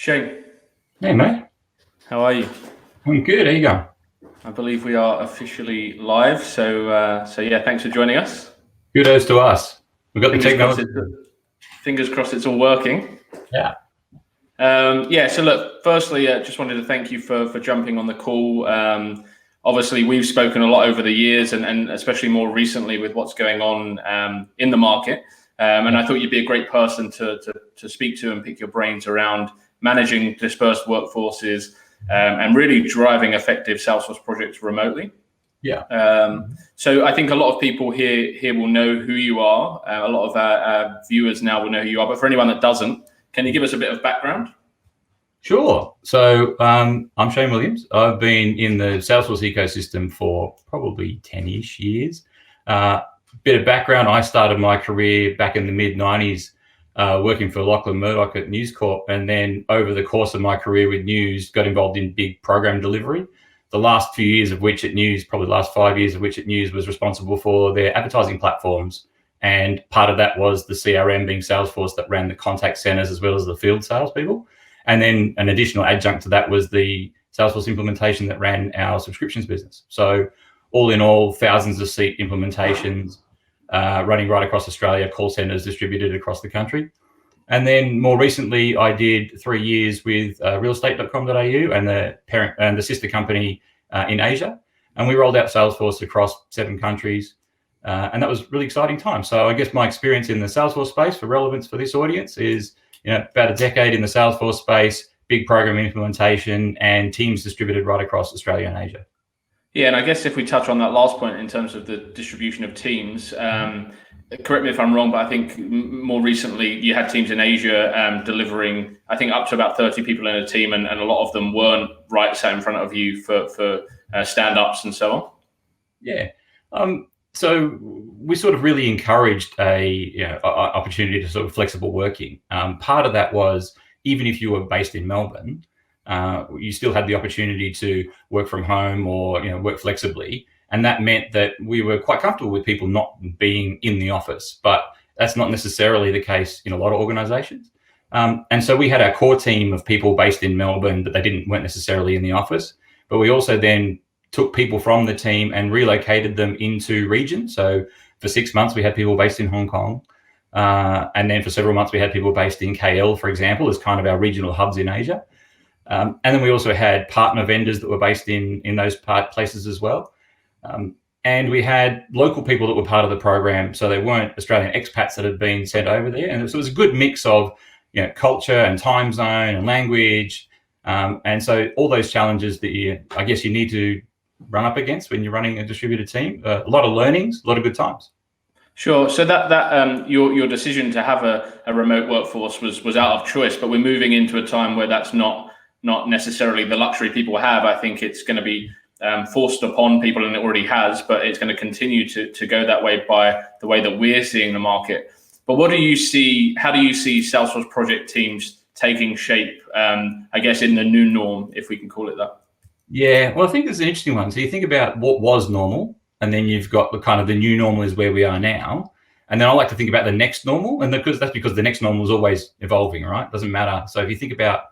Shane, Hey, mate. how are you? I'm good. How you going? I believe we are officially live. So yeah, thanks for joining us. Kudos to us. We've got the Fingers crossed, technology. fingers crossed it's all working. Yeah. Yeah. So look, firstly, just wanted to thank you for jumping on the call. Obviously, we've spoken a lot over the years, and especially more recently with what's going on in the market. And I thought you'd be a great person to speak to and pick your brains around managing dispersed workforces and really driving effective Salesforce projects remotely. Yeah. So I think a lot of people here will know who you are. A lot of our viewers now will know who you are. But for anyone that doesn't, can you give us a bit of background? Sure. So I'm Shane Williams. I've been in the Salesforce ecosystem for probably 10-ish years. Bit of background, I started my career back in the mid-90s working for Lachlan Murdoch at News Corp, and then over the course of my career with News, got involved in big program delivery. The last few years of which at News, probably the last 5 years of which at News, was responsible for their advertising platforms. And part of that was the CRM being Salesforce that ran the contact centers as well as the field salespeople. And then an additional adjunct to that was the Salesforce implementation that ran our subscriptions business. So all in all, thousands of seat implementations running right across Australia, call centers distributed across the country. And then more recently, I did 3 years with realestate.com.au and the parent and the sister company in Asia. And we rolled out Salesforce across 7 countries. And that was really exciting time. So I guess my experience in the Salesforce space, for relevance for this audience, is about a decade in the Salesforce space, big program implementation, and teams distributed right across Australia and Asia. Yeah, and I guess if we touch on that last point in terms of the distribution of teams, correct me if I'm wrong, but I think more recently you had teams in Asia delivering, I think, up to about 30 people in a team, and a lot of them weren't right sat in front of you for stand-ups and so on. Yeah. So we sort of really encouraged a opportunity to sort of flexible working. Part of that was, even if you were based in Melbourne, you still had the opportunity to work from home or work flexibly, and that meant that we were quite comfortable with people not being in the office. But that's not necessarily the case in a lot of organisations. And so we had our core team of people based in Melbourne, but they weren't necessarily in the office. But we also then took people from the team and relocated them into regions. So for 6 months, we had people based in Hong Kong. And then for several months, we had people based in KL, for example, as kind of our regional hubs in Asia. And then we also had partner vendors that were based in those places as well. And we had local people that were part of the program. So they weren't Australian expats that had been sent over there. And so it was a good mix of culture and time zone and language. And so all those challenges that I guess you need to run up against when you're running a distributed team. A lot of learnings, a lot of good times. Sure. So that your decision to have a remote workforce was out of choice, but we're moving into a time where that's not necessarily the luxury people have. I think it's going to be forced upon people, and it already has, but it's going to continue to go that way by the way that we're seeing the market. But what do you see? How do you see Salesforce project teams taking shape? I guess in the new norm, if we can call it that. Yeah, well, I think it's an interesting one. So you think about what was normal, and then you've got the new normal is where we are now. And then I like to think about the next normal, and that's because the next normal is always evolving, right? Doesn't matter. So if you think about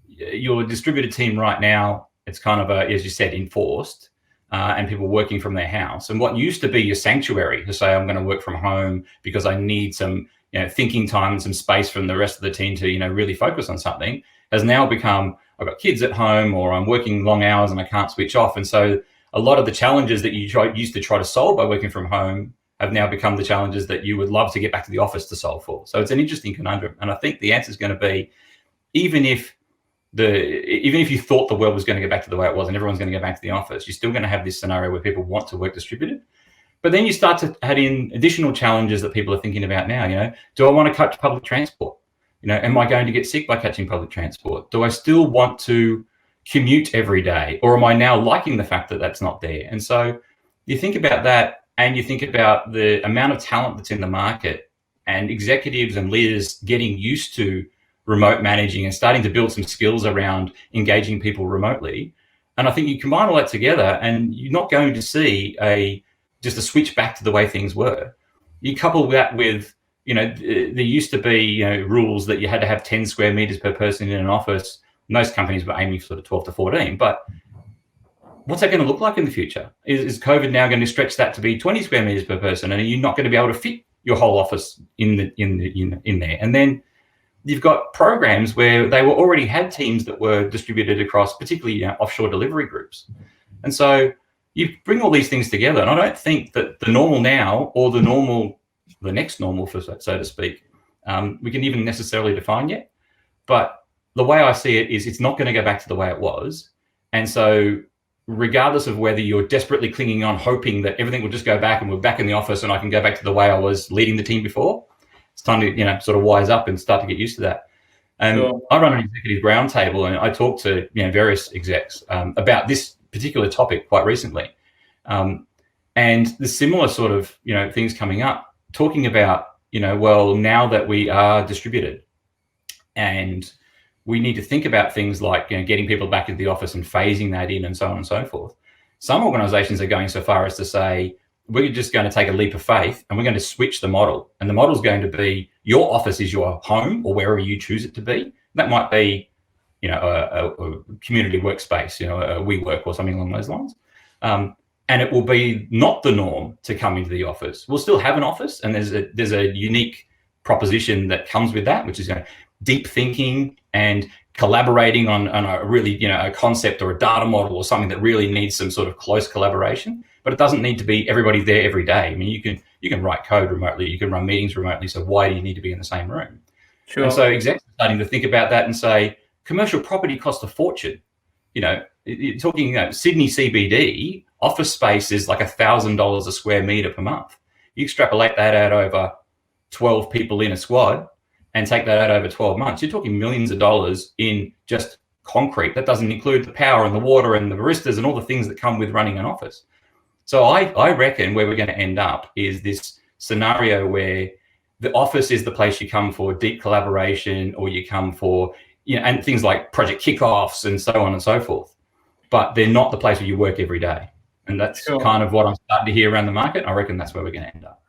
your distributed team right now, it's kind of as you said, enforced, and people working from their house. And what used to be your sanctuary to say, I'm going to work from home because I need some thinking time and some space from the rest of the team to really focus on something, has now become, I've got kids at home, or I'm working long hours and I can't switch off. And so a lot of the challenges that you used to try to solve by working from home have now become the challenges that you would love to get back to the office to solve for. So it's an interesting conundrum. And I think the answer is going to be, even if you thought the world was going to go back to the way it was and everyone's going to go back to the office, you're still going to have this scenario where people want to work distributed. But then you start to add in additional challenges that people are thinking about now. Do I want to catch public transport? Am I going to get sick by catching public transport? Do I still want to commute every day? Or am I now liking the fact that that's not there? And so you think about that, and you think about the amount of talent that's in the market, and executives and leaders getting used to remote managing and starting to build some skills around engaging people remotely. And I think you combine all that together, and you're not going to see just a switch back to the way things were. You couple that with there used to be, rules that you had to have 10 square meters per person in an office. Most companies were aiming for sort of 12 to 14, but what's that going to look like in the future? Is COVID now going to stretch that to be 20 square meters per person? And are you not going to be able to fit your whole office in there? And then you've got programs where they already had teams that were distributed across, particularly offshore delivery groups. And so you bring all these things together, and I don't think that the normal now or the next normal, so to speak, we can even necessarily define yet. But the way I see it is it's not going to go back to the way it was. And so regardless of whether you're desperately clinging on, hoping that everything will just go back and we're back in the office and I can go back to the way I was leading the team before, it's time to, sort of wise up and start to get used to that. And Sure. I run an executive roundtable, and I talk to various execs about this particular topic quite recently. And the similar sort of, things coming up, talking about, well, now that we are distributed and we need to think about things like, getting people back into the office and phasing that in and so on and so forth. Some organizations are going so far as to say, we're just going to take a leap of faith and we're going to switch the model. And the model is going to be your office is your home or wherever you choose it to be. That might be, a community workspace, a WeWork or something along those lines. And it will be not the norm to come into the office. We'll still have an office, and there's a unique proposition that comes with that, which is deep thinking and collaborating on a really, a concept or a data model or something that really needs some sort of close collaboration. But it doesn't need to be everybody there every day. I mean, you can write code remotely, you can run meetings remotely. So why do you need to be in the same room? Sure. And so execs are starting to think about that and say, commercial property costs a fortune. You're talking Sydney CBD office space is like $1,000 a square meter per month. You extrapolate that out over 12 people in a squad and take that out over 12 months. You're talking millions of dollars in just concrete. That doesn't include the power and the water and the baristas and all the things that come with running an office. So I reckon where we're going to end up is this scenario where the office is the place you come for deep collaboration, or you come for, and things like project kickoffs and so on and so forth. But they're not the place where you work every day. And that's Sure. kind of what I'm starting to hear around the market. I reckon that's where we're going to end up.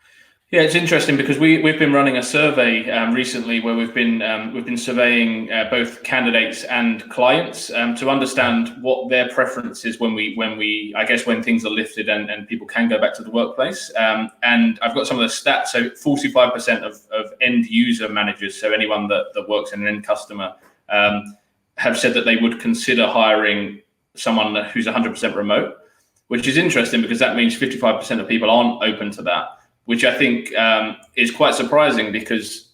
Yeah, it's interesting because we've been running a survey recently where we've been surveying both candidates and clients to understand what their preference is when things are lifted and people can go back to the workplace. And I've got some of the stats. So 45% of end user managers, so anyone that works in an end customer, have said that they would consider hiring someone who's 100% remote, which is interesting because that means 55% of people aren't open to that, which I think is quite surprising because,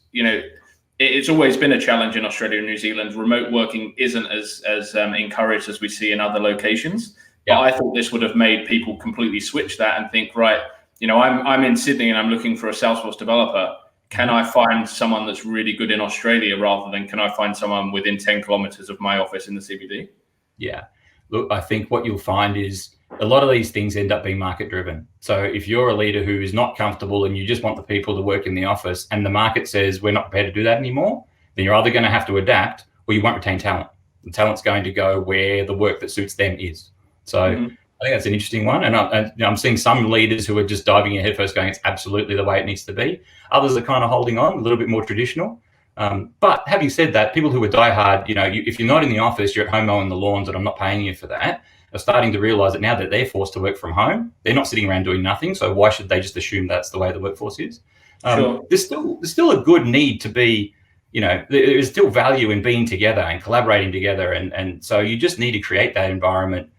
it's always been a challenge in Australia and New Zealand. Remote working isn't as encouraged as we see in other locations. Yeah. But I thought this would have made people completely switch that and think, right, I'm in Sydney and I'm looking for a Salesforce developer. Can I find someone that's really good in Australia rather than can I find someone within 10 kilometers of my office in the CBD? Yeah. Look, I think what you'll find is a lot of these things end up being market driven. So if you're a leader who is not comfortable and you just want the people to work in the office and the market says we're not prepared to do that anymore, then you're either going to have to adapt or you won't retain talent. The talent's going to go where the work that suits them is. So I think that's an interesting one. And I'm seeing some leaders who are just diving in headfirst going, it's absolutely the way it needs to be. Others are kind of holding on, a little bit more traditional. But having said that, people who are diehard, if you're not in the office, you're at home mowing the lawns and I'm not paying you for that, are starting to realize that now that they're forced to work from home, they're not sitting around doing nothing. So why should they just assume that's the way the workforce is? Sure. There's still a good need to be, there's still value in being together and collaborating together. And so you just need to create that environment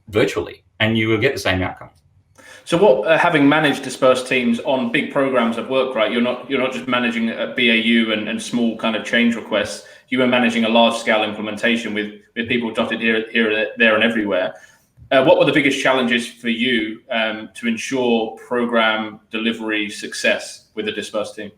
virtually and you will get the same outcome. So what, having managed dispersed teams on big programs of work, right? You're not just managing a BAU and small kind of change requests. You were managing a large scale implementation with people dotted here, there, and everywhere. What were the biggest challenges for you to ensure program delivery success with a dispersed team?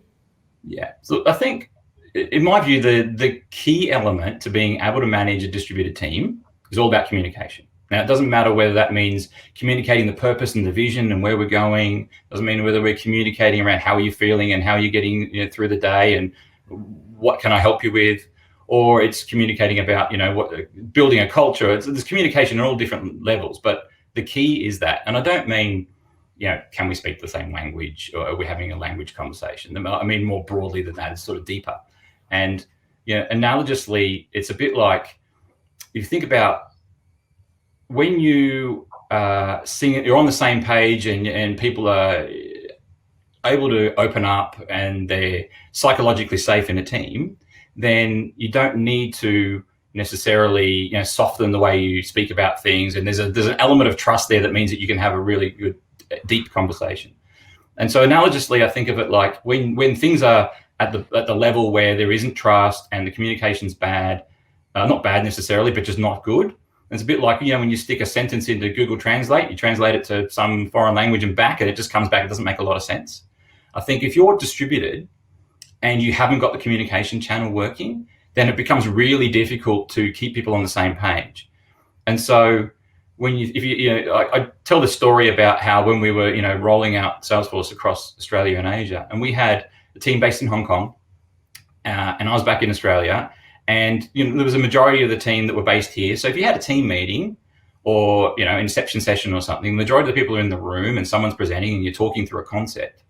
Yeah, so I think, in my view, the key element to being able to manage a distributed team is all about communication. Now, it doesn't matter whether that means communicating the purpose and the vision and where we're going. It doesn't mean whether we're communicating around how are you feeling and how you're getting through the day and what can I help you with, or it's communicating about building a culture. There's communication at all different levels, but the key is that. And I don't mean can we speak the same language, or are we having a language conversation? I mean, more broadly than that, it's sort of deeper. And analogously, it's a bit like, if you think about when you sing it, you're on the same page, and people are able to open up and they're psychologically safe in a team, then you don't need to necessarily soften the way you speak about things. And there's an element of trust there that means that you can have a really good, deep conversation. And so analogously, I think of it like when things are at the level where there isn't trust and the communication's bad, not bad necessarily, but just not good. It's a bit like, when you stick a sentence into Google Translate, you translate it to some foreign language and back, and it just comes back. It doesn't make a lot of sense. I think if you're distributed and you haven't got the communication channel working, then it becomes really difficult to keep people on the same page. And so I tell the story about how when we were, rolling out Salesforce across Australia and Asia, and we had a team based in Hong Kong, and I was back in Australia, and there was a majority of the team that were based here. So if you had a team meeting or inception session or something, the majority of the people are in the room and someone's presenting and you're talking through a concept.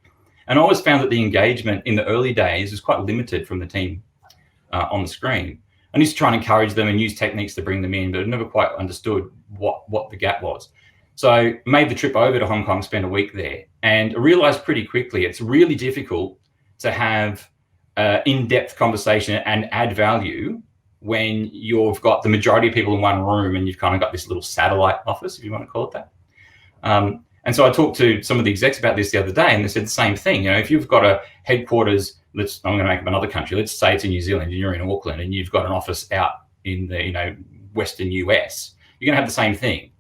And I always found that the engagement in the early days was quite limited from the team on the screen. I used to try and encourage them and use techniques to bring them in, but I never quite understood what the gap was. So I made the trip over to Hong Kong, spent a week there, and I realized pretty quickly it's really difficult to have in-depth conversation and add value when you've got the majority of people in one room and you've kind of got this little satellite office, if you want to call it that. And so I talked to some of the execs about this the other day, and they said the same thing. If you've got a headquarters, I'm going to make up another country. Let's say it's in New Zealand and you're in Auckland, and you've got an office out in the Western US. You're going to have the same thing.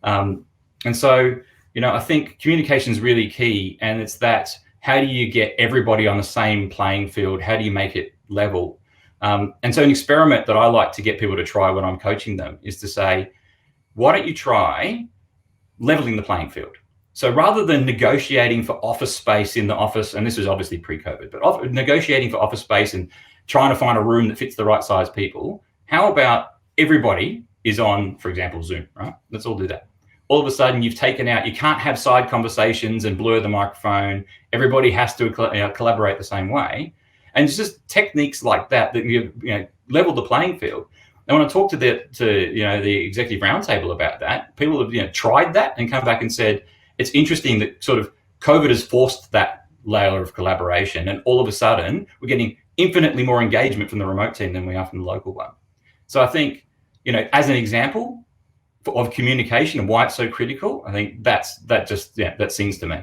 And so I think communication is really key, and it's that. How do you get everybody on the same playing field? How do you make it level? And so an experiment that I like to get people to try when I'm coaching them is to say, why don't you try leveling the playing field? So rather than negotiating for office space in the office, and this was obviously pre-COVID, but negotiating for office space and trying to find a room that fits the right size people, how about everybody is on, for example, Zoom, right? Let's all do that. All of a sudden you've taken out, you can't have side conversations and blur the microphone. Everybody has to collaborate the same way. And it's just techniques like that you level the playing field. And when I talked to the executive roundtable about that, people have tried that and come back and said, it's interesting that sort of COVID has forced that layer of collaboration. And all of a sudden we're getting infinitely more engagement from the remote team than we are from the local one. So I think, as an example of communication and why it's so critical, I think that sings to me.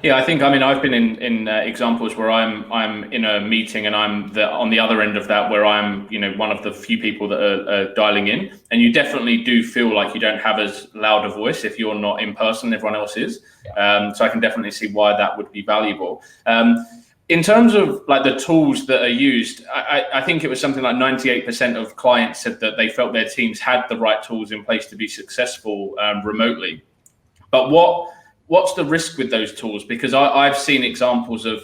Yeah, I think, I've been in examples where I'm in a meeting and I'm on the other end of that, where I'm, one of the few people that are dialing in, and you definitely do feel like you don't have as loud a voice if you're not in person, everyone else is. Yeah. So I can definitely see why that would be valuable. In terms of like the tools that are used, I think it was something like 98% of clients said that they felt their teams had the right tools in place to be successful remotely. But what's the risk with those tools? Because I've seen examples of,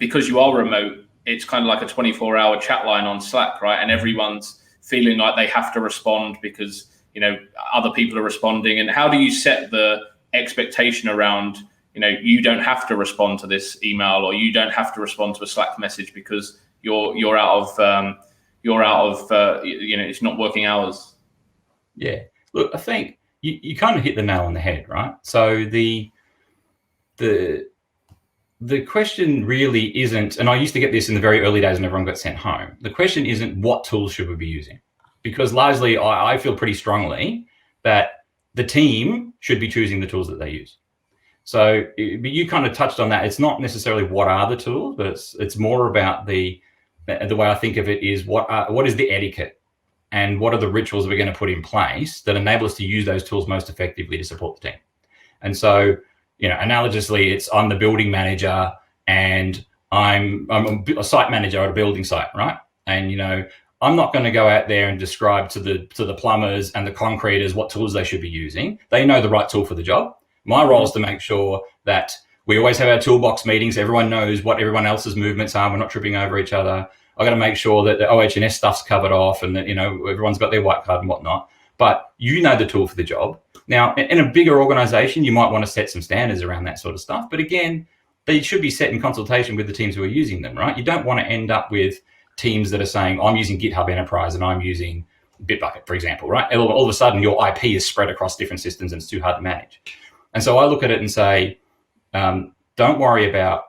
because you are remote, it's kind of like a 24-hour chat line on Slack, right? And everyone's feeling like they have to respond because, other people are responding. And how do you set the expectation around, you don't have to respond to this email, or you don't have to respond to a Slack message because you're out of it's not working hours. Yeah. Look, I think you kind of hit the nail on the head, right? So the question really isn't, and I used to get this in the very early days when everyone got sent home. The question isn't what tools should we be using, because largely I feel pretty strongly that the team should be choosing the tools that they use. So, but you kind of touched on that. It's not necessarily what are the tools, but it's more about the way I think of it is what is the etiquette, and what are the rituals we're going to put in place that enable us to use those tools most effectively to support the team. And so, analogously, I'm the building manager and I'm a site manager at a building site, right? And I'm not going to go out there and describe to the plumbers and the concreters what tools they should be using. They know the right tool for the job. My role is to make sure that we always have our toolbox meetings. Everyone knows what everyone else's movements are. We're not tripping over each other. I've got to make sure that the OH&S stuff's covered off and that, everyone's got their white card and whatnot. But you know the tool for the job. Now, in a bigger organization, you might want to set some standards around that sort of stuff. But again, they should be set in consultation with the teams who are using them, right? You don't want to end up with teams that are saying, I'm using GitHub Enterprise and I'm using Bitbucket, for example, right? All of a sudden, your IP is spread across different systems and it's too hard to manage. And so I look at it and say, don't worry about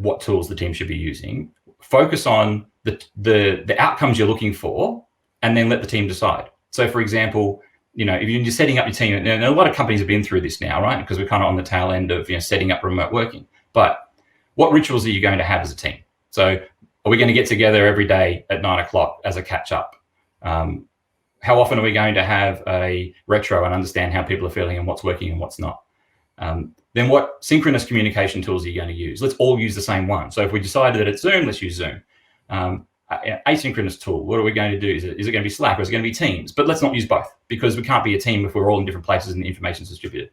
what tools the team should be using. Focus on the outcomes you're looking for, and then let the team decide. So, for example, if you're setting up your team, and a lot of companies have been through this now, right? Because we're kind of on the tail end of setting up remote working. But what rituals are you going to have as a team? So, are we going to get together every day at 9 o'clock as a catch up? How often are we going to have a retro and understand how people are feeling and what's working and what's not? Then what synchronous communication tools are you going to use? Let's all use the same one. So if we decided that it's Zoom, let's use Zoom. Asynchronous tool, what are we going to do? Is it going to be Slack or is it going to be Teams? But let's not use both, because we can't be a team if we're all in different places and the information's distributed.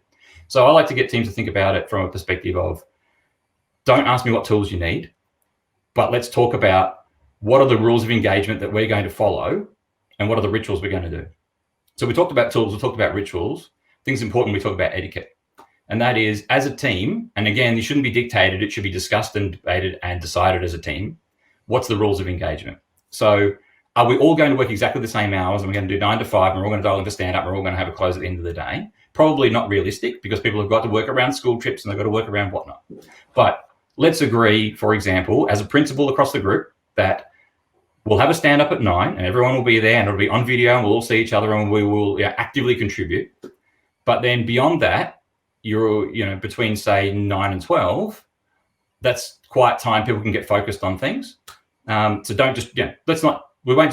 So I like to get teams to think about it from a perspective of, don't ask me what tools you need, but let's talk about what are the rules of engagement that we're going to follow and what are the rituals we're going to do. So we talked about tools, we talked about rituals. Things important, we talk about etiquette. And that is, as a team, and again, you shouldn't be dictated, it should be discussed and debated and decided as a team. What's the rules of engagement? So are we all going to work exactly the same hours and we're going to do 9 to 5 and we're all going to dial into stand up and we're all going to have a close at the end of the day? Probably not realistic, because people have got to work around school trips and they've got to work around whatnot. But let's agree, for example, as a principle across the group, that we'll have a stand up at 9 and everyone will be there and it'll be on video and we'll all see each other and we will actively contribute. But then beyond that, you're between say 9 and 12, that's quiet time. People can get focused on things. So don't just we won't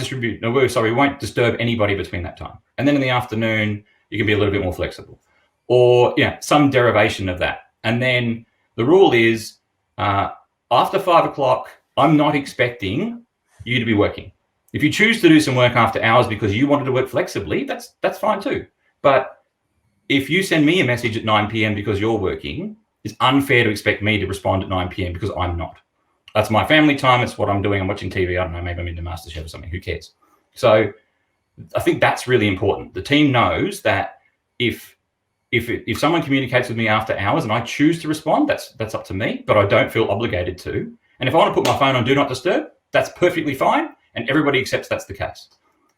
disturb anybody between that time. And then in the afternoon, you can be a little bit more flexible, or some derivation of that. And then the rule is after 5 o'clock, I'm not expecting you to be working. If you choose to do some work after hours because you wanted to work flexibly, that's fine too. But if you send me a message at 9 p.m. because you're working, it's unfair to expect me to respond at 9 p.m. because I'm not. That's my family time. It's what I'm doing. I'm watching TV. I don't know, maybe I'm into MasterChef or something. Who cares? So I think that's really important. The team knows that if someone communicates with me after hours and I choose to respond, that's up to me, but I don't feel obligated to. And if I want to put my phone on Do Not Disturb, that's perfectly fine. And everybody accepts that's the case.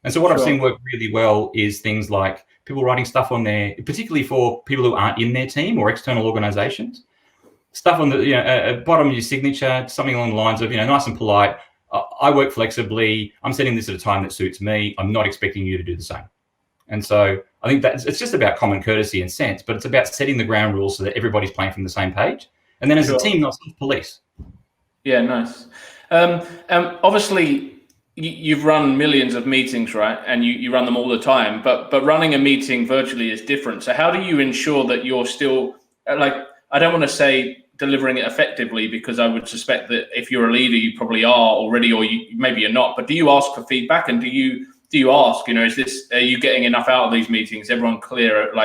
And so what I've seen work really well is things like people writing stuff on there, particularly for people who aren't in their team or external organizations, stuff on the at bottom of your signature, something along the lines of, nice and polite. I work flexibly. I'm setting this at a time that suits me. I'm not expecting you to do the same. And so I think that it's just about common courtesy and sense, but it's about setting the ground rules so that everybody's playing from the same page. And then as a team, not police. Yeah, nice. Obviously, you've run millions of meetings, right? And you run them all the time, but running a meeting virtually is different. So how do you ensure that you're still, I don't want to say delivering it effectively, because I would suspect that if you're a leader, you probably are already, or maybe you're not, but do you ask for feedback? And do you ask, are you getting enough out of these meetings? Everyone clear?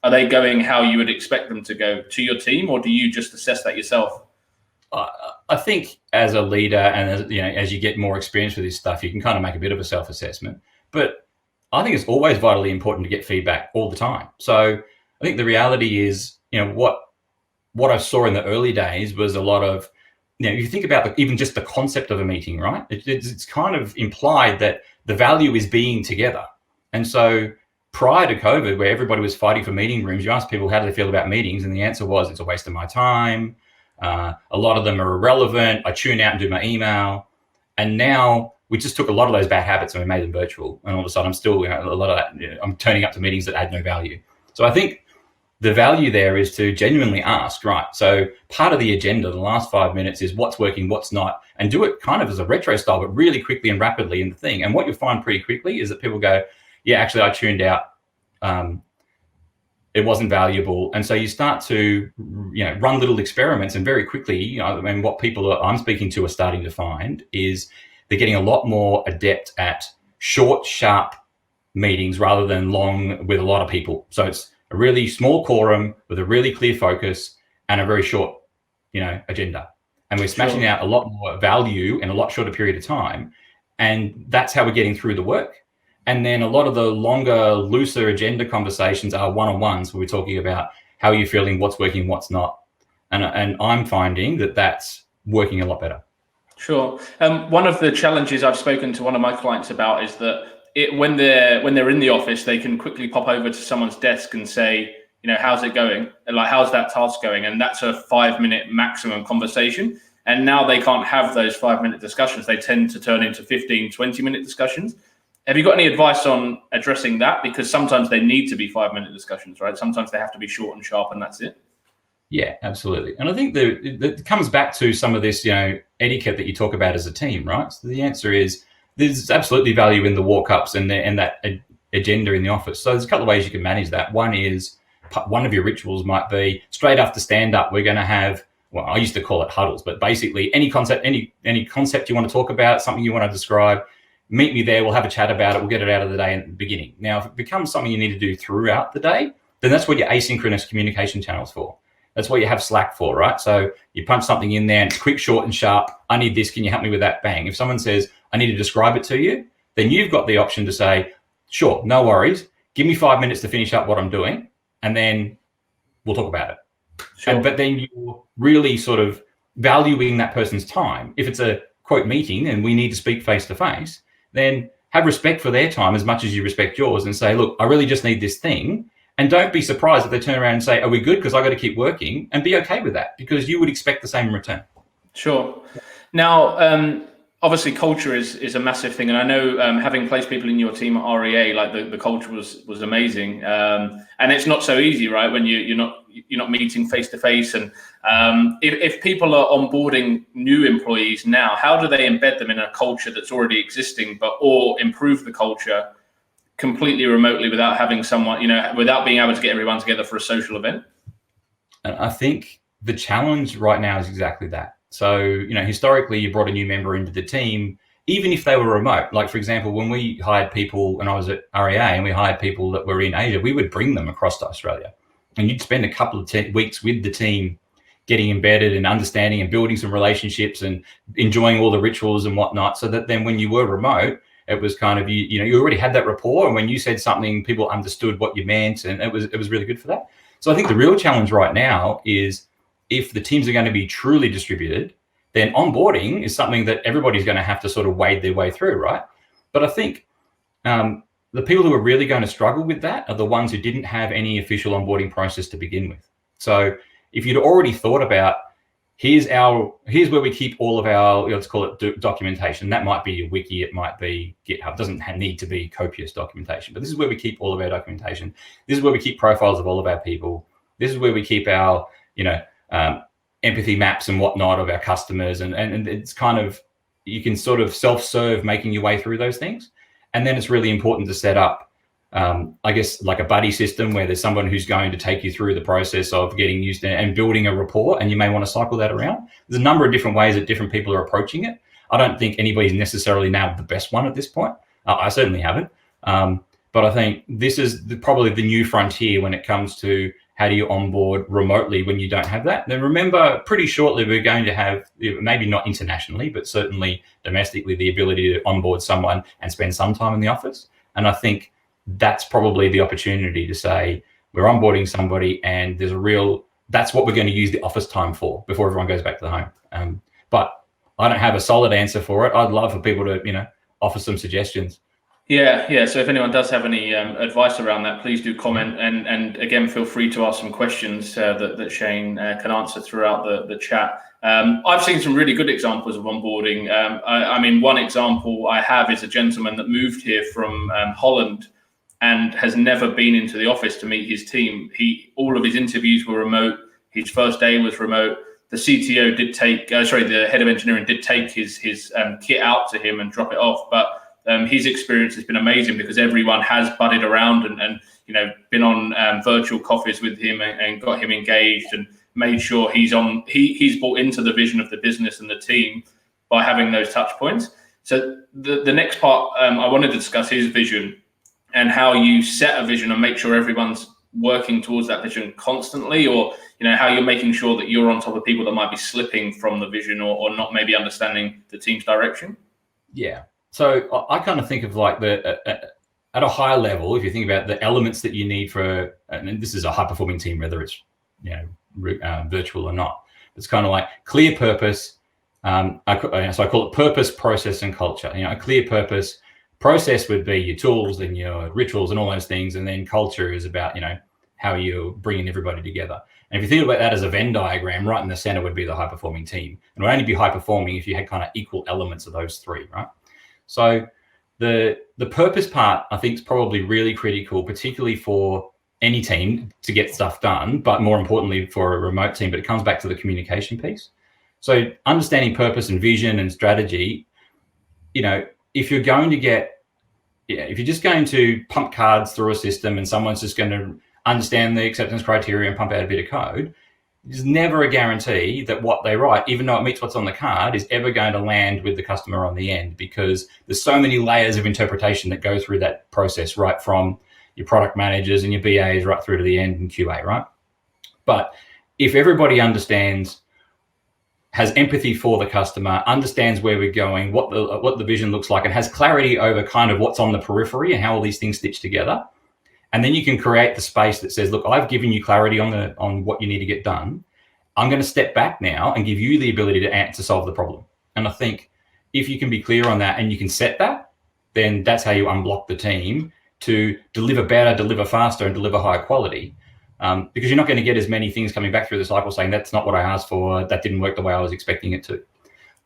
Are they going how you would expect them to go to your team, or do you just assess that yourself? I think as a leader, and as you get more experience with this stuff, you can kind of make a bit of a self-assessment. But I think it's always vitally important to get feedback all the time. So I think the reality is, what I saw in the early days was a lot of, you think about even just the concept of a meeting, right? It's kind of implied that the value is being together. And so prior to COVID, where everybody was fighting for meeting rooms, you asked people how do they feel about meetings, and the answer was, it's a waste of my time. A lot of them are irrelevant. I tune out and do my email. And now we just took a lot of those bad habits and we made them virtual. And all of a sudden, I'm still a lot of that. I'm turning up to meetings that add no value. So I think the value there is to genuinely ask, right? So part of the agenda, the last 5 minutes, is what's working, what's not, and do it kind of as a retro style, but really quickly and rapidly in the thing. And what you'll find pretty quickly is that people go, yeah, actually, I tuned out. It wasn't valuable. And so you start to, run little experiments, and very quickly, what people I'm speaking to are starting to find is they're getting a lot more adept at short, sharp meetings rather than long with a lot of people. So it's a really small quorum with a really clear focus and a very short, agenda. And we're smashing out a lot more value in a lot shorter period of time. And that's how we're getting through the work. And then a lot of the longer, looser agenda conversations are one-on-ones where we're talking about how are you feeling, what's working, what's not. And I'm finding that that's working a lot better. Sure. One of the challenges I've spoken to one of my clients about is that when they're in the office, they can quickly pop over to someone's desk and say, how's it going? And like, how's that task going? And that's a 5-minute maximum conversation. And now they can't have those 5-minute discussions. They tend to turn into 15, 20-minute discussions. Have you got any advice on addressing that? Because sometimes they need to be 5-minute discussions, right? Sometimes they have to be short and sharp, and that's it. Yeah, absolutely. And I think it comes back to some of this, etiquette that you talk about as a team, right? So the answer is there's absolutely value in the walk-ups and that agenda in the office. So there's a couple of ways you can manage that. One is one of your rituals might be straight after stand-up, we're going to have, well, I used to call it huddles, but basically any concept you want to talk about, something you want to describe, meet me there, we'll have a chat about it, we'll get it out of the day at the beginning. Now, if it becomes something you need to do throughout the day, then that's what your asynchronous communication channel's for. That's what you have Slack for, right? So you punch something in there and it's quick, short and sharp. I need this, can you help me with that? Bang. If someone says, I need to describe it to you, then you've got the option to say, sure, no worries. Give me 5 minutes to finish up what I'm doing and then we'll talk about it. Sure. But then you're really sort of valuing that person's time. If it's a quote meeting and we need to speak face to face, then have respect for their time as much as you respect yours and say, look, I really just need this thing. And don't be surprised if they turn around and say, are we good? Because I got to keep working, and be okay with that because you would expect the same in return. Sure. Now, obviously culture is a massive thing. And I know having placed people in your team at REA, like the culture was amazing. And it's not so easy, right? When you're not meeting face to face. And if people are onboarding new employees now, how do they embed them in a culture that's already existing, or improve the culture completely remotely without having someone, without being able to get everyone together for a social event? And I think the challenge right now is exactly that. So, historically you brought a new member into the team, even if they were remote. Like, for example, when we hired people, and I was at REA and we hired people that were in Asia, we would bring them across to Australia and you'd spend a couple of weeks with the team getting embedded and understanding and building some relationships and enjoying all the rituals and whatnot. So that then when you were remote, it was kind of, you already had that rapport. And when you said something, people understood what you meant. And it was really good for that. So I think the real challenge right now is if the teams are going to be truly distributed, then onboarding is something that everybody's going to have to sort of wade their way through, right? But I think the people who are really going to struggle with that are the ones who didn't have any official onboarding process to begin with. So if you'd already thought about, here's where we keep all of our, let's call it documentation. That might be a wiki, it might be GitHub. It doesn't need to be copious documentation, but this is where we keep all of our documentation. This is where we keep profiles of all of our people. This is where we keep our, empathy maps and whatnot of our customers. And it's kind of, you can sort of self-serve making your way through those things. And then it's really important to set up, I guess, like a buddy system where there's someone who's going to take you through the process of getting used to and building a rapport, and you may want to cycle that around. There's a number of different ways that different people are approaching it. I don't think anybody's necessarily nailed the best one at this point. I certainly haven't. But I think this is probably the new frontier when it comes to how do you onboard remotely when you don't have that. Then remember, pretty shortly, we're going to have, maybe not internationally, but certainly domestically, the ability to onboard someone and spend some time in the office. And I think that's probably the opportunity to say, we're onboarding somebody and that's what we're going to use the office time for before everyone goes back to the home. But I don't have a solid answer for it. I'd love for people to, offer some suggestions. Yeah. So if anyone does have any advice around that, please do comment. And again, feel free to ask some questions that Shane can answer throughout the chat. I've seen some really good examples of onboarding. I mean, one example I have is a gentleman that moved here from Holland and has never been into the office to meet his team. All of his interviews were remote. His first day was remote. The CTO did take, the head of engineering did take his kit out to him and drop it off. But his experience has been amazing because everyone has budded around and been on virtual coffees with him and got him engaged and made sure he's bought into the vision of the business and the team by having those touch points. So the next part, I wanted to discuss his vision and how you set a vision and make sure everyone's working towards that vision constantly, or how you're making sure that you're on top of people that might be slipping from the vision or not maybe understanding the team's direction. Yeah. So I kind of think of like at a high level, if you think about the elements that you need for, and this is a high performing team, whether it's virtual or not, it's kind of like clear purpose. So I call it purpose, process, and culture. A clear purpose. Process would be your tools and your rituals and all those things, and then culture is about how you're bringing everybody together. And if you think about that as a Venn diagram, right in the center would be the high performing team, and it would only be high performing if you had kind of equal elements of those three, right? So the purpose part, I think, is probably really critical, particularly for any team to get stuff done, but more importantly for a remote team. But it comes back to the communication piece. So understanding purpose and vision and strategy, if you're going to if you're just going to pump cards through a system and someone's just going to understand the acceptance criteria and pump out a bit of code, there's never a guarantee that what they write, even though it meets what's on the card, is ever going to land with the customer on the end, because there's so many layers of interpretation that go through that process, right from your product managers and your BAs right through to the end in QA, right? But if everybody understands, has empathy for the customer, understands where we're going, what the vision looks like, and has clarity over kind of what's on the periphery and how all these things stitch together, and then you can create the space that says, look, I've given you clarity on what you need to get done. I'm going to step back now and give you the ability to solve the problem. And I think if you can be clear on that and you can set that, then that's how you unblock the team to deliver better, deliver faster, and deliver higher quality. Because you're not going to get as many things coming back through the cycle saying that's not what I asked for, that didn't work the way I was expecting it to.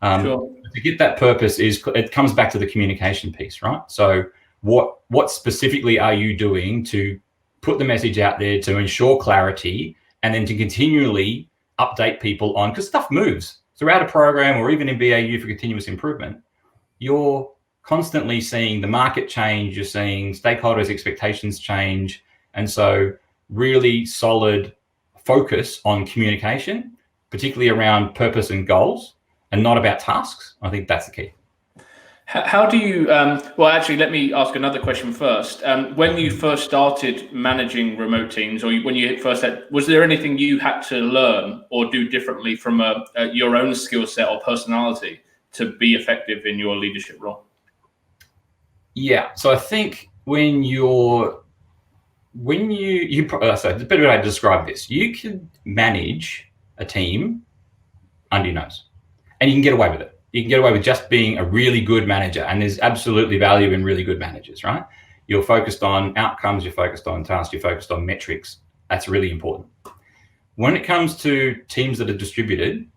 Sure. To get that purpose, it comes back to the communication piece, right? So what specifically are you doing to put the message out there to ensure clarity, and then to continually update people on, because stuff moves throughout a program or even in BAU for continuous improvement. You're constantly seeing the market change, you're seeing stakeholders' expectations change. And so really solid focus on communication, particularly around purpose and goals, and not about tasks. I think that's the key. How do you, well, actually, let me ask another question first. When you first started managing remote teams, or when you first had, was there anything you had to learn or do differently from your own skill set or personality to be effective in your leadership role? Yeah. So I think so the better way to describe this, you can manage a team under your nose, and you can get away with it. You can get away with just being a really good manager, and there's absolutely value in really good managers, right? You're focused on outcomes, you're focused on tasks, you're focused on metrics. That's really important. When it comes to teams that are distributed,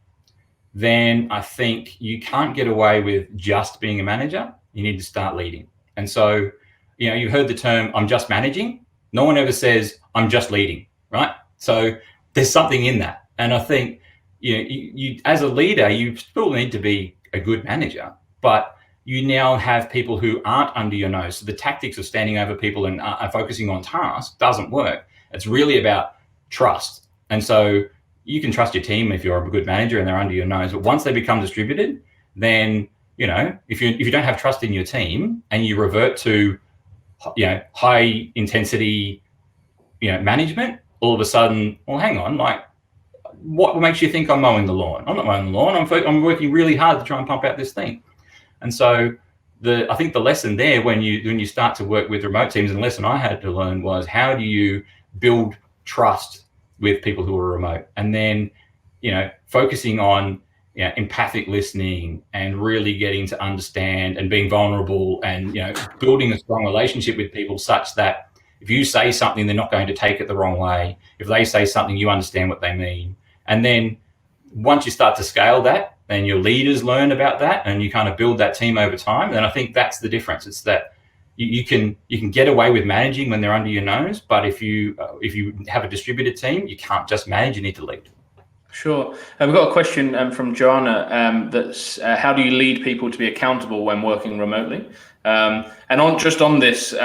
then I think you can't get away with just being a manager. You need to start leading. And so, you've heard the term, I'm just managing. No one ever says, I'm just leading, right? So there's something in that. And I think, you as a leader, you still need to be a good manager, but you now have people who aren't under your nose. So the tactics of standing over people and focusing on tasks doesn't work. It's really about trust. And so you can trust your team if you're a good manager and they're under your nose. But once they become distributed, then, if you don't have trust in your team and you revert to, high intensity, management, all of a sudden, well, hang on, like, what makes you think I'm mowing the lawn? I'm not mowing the lawn. I'm working really hard to try and pump out this thing. And so I think the lesson there when you start to work with remote teams, and the lesson I had to learn was, how do you build trust with people who are remote? And then, focusing on empathic listening and really getting to understand and being vulnerable and, building a strong relationship with people such that if you say something, they're not going to take it the wrong way. If they say something, you understand what they mean. And then once you start to scale that and your leaders learn about that and you kind of build that team over time, then I think that's the difference. It's that you can get away with managing when they're under your nose, but if you have a distributed team, you can't just manage, you need to lead. Sure. We've got a question from Joanna that's how do you lead people to be accountable when working remotely? And on this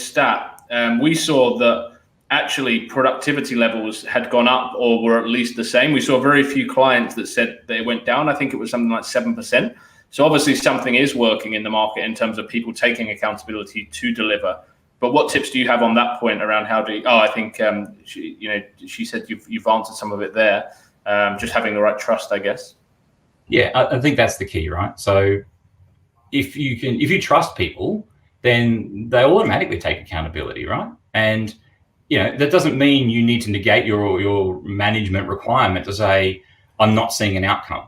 stat, we saw that actually productivity levels had gone up or were at least the same. We saw very few clients that said they went down. I think it was something like 7%. So obviously something is working in the market in terms of people taking accountability to deliver. But what tips do you have on that point around how do you, I think she said you've answered some of it there. Just having the right trust, I guess. Yeah, I think that's the key, right? So if you trust people, then they automatically take accountability, right? And that doesn't mean you need to negate your management requirement to say, I'm not seeing an outcome,